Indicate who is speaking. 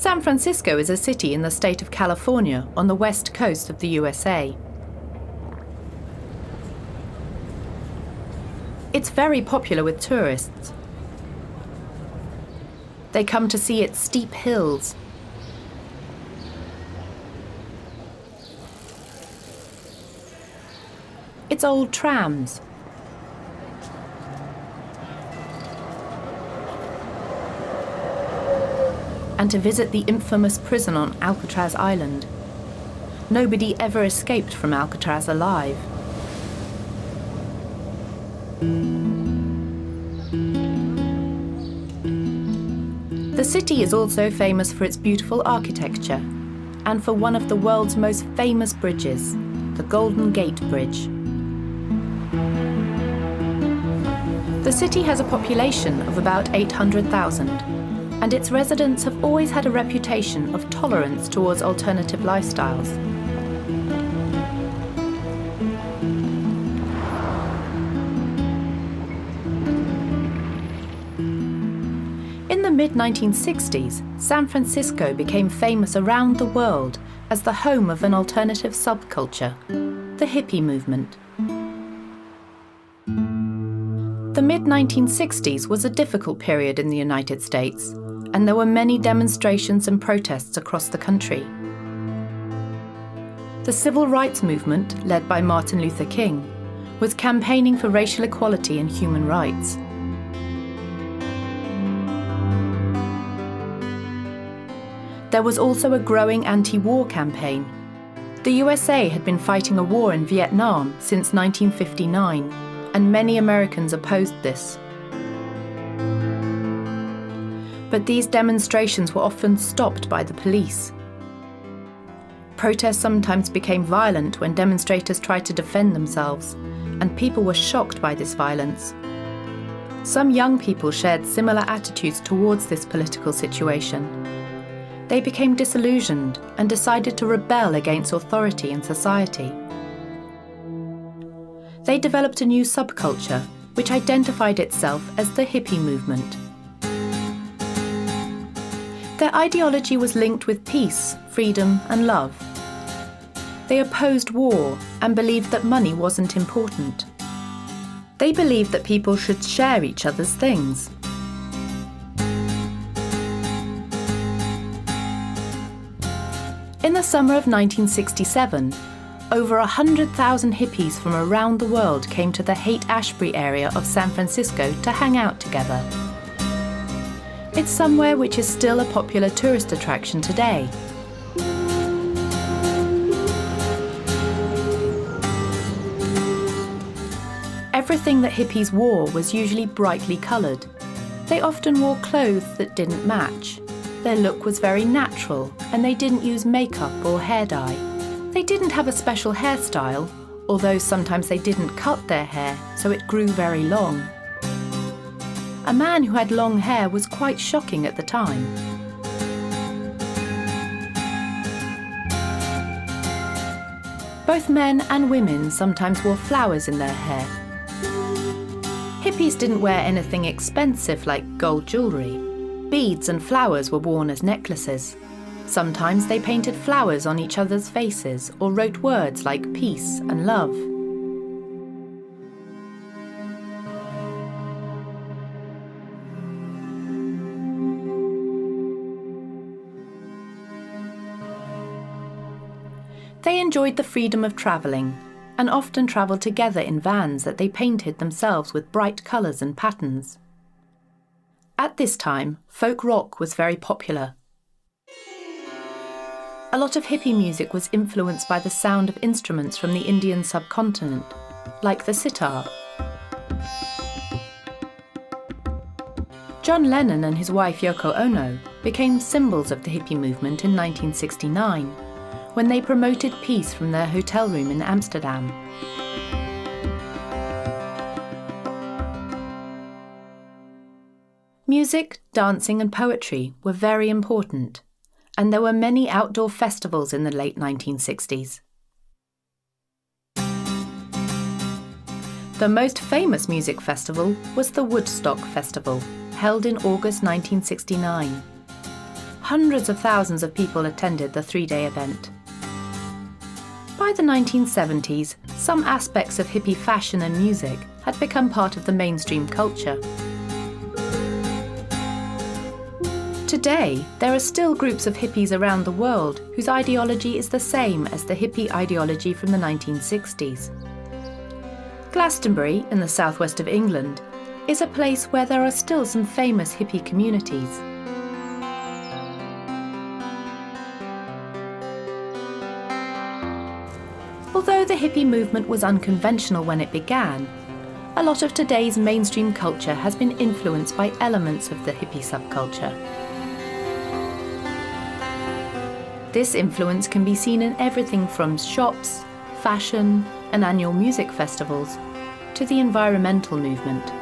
Speaker 1: San Francisco is a city in the state of California on the west coast of the USA. It's very popular with tourists. They come to see its steep hills, its old trams, and to visit the infamous prison on Alcatraz Island. Nobody ever escaped from Alcatraz alive. The city is also famous for its beautiful architecture and for one of the world's most famous bridges, the Golden Gate Bridge. The city has a population of about 800,000, and its residents have always had a reputation of tolerance towards alternative lifestyles. In the mid-1960s, San Francisco became famous around the world as the home of an alternative subculture, the hippie movement. The mid-1960s was a difficult period in the United States, and there were many demonstrations and protests across the country. The civil rights movement, led by Martin Luther King, was campaigning for racial equality and human rights. There was also a growing anti-war campaign. The USA had been fighting a war in Vietnam since 1959, and many Americans opposed this. But these demonstrations were often stopped by the police. Protests sometimes became violent when demonstrators tried to defend themselves, and people were shocked by this violence. Some young people shared similar attitudes towards this political situation. They became disillusioned and decided to rebel against authority and society. They developed a new subculture, which identified itself as the hippie movement. Their ideology was linked with peace, freedom, and love. They opposed war and believed that money wasn't important. They believed that people should share each other's things. In the summer of 1967, over 100,000 hippies from around the world came to the Haight-Ashbury area of San Francisco to hang out together. It's somewhere which is still a popular tourist attraction today. Everything that hippies wore was usually brightly coloured. They often wore clothes that didn't match. Their look was very natural, and they didn't use makeup or hair dye. They didn't have a special hairstyle, although sometimes they didn't cut their hair, so it grew very long. A man who had long hair was quite shocking at the time. Both men and women sometimes wore flowers in their hair. Hippies didn't wear anything expensive like gold jewellery. Beads and flowers were worn as necklaces. Sometimes they painted flowers on each other's faces or wrote words like peace and love. They enjoyed the freedom of travelling and often travelled together in vans that they painted themselves with bright colours and patterns. At this time, folk rock was very popular. A lot of hippie music was influenced by the sound of instruments from the Indian subcontinent, like the sitar. John Lennon and his wife Yoko Ono became symbols of the hippie movement in 1969, when they promoted peace from their hotel room in Amsterdam. Music, dancing and poetry were very important, and there were many outdoor festivals in the late 1960s. The most famous music festival was the Woodstock Festival, held in August 1969. hundreds of thousands of people attended the 3-day event. By the 1970s, some aspects of hippie fashion and music had become part of the mainstream culture. Today, there are still groups of hippies around the world whose ideology is the same as the hippie ideology from the 1960s. Glastonbury, in the southwest of England, is a place where there are still some famous hippie communities. Although the hippie movement was unconventional when it began, a lot of today's mainstream culture has been influenced by elements of the hippie subculture. This influence can be seen in everything from shops, fashion, and annual music festivals, to the environmental movement.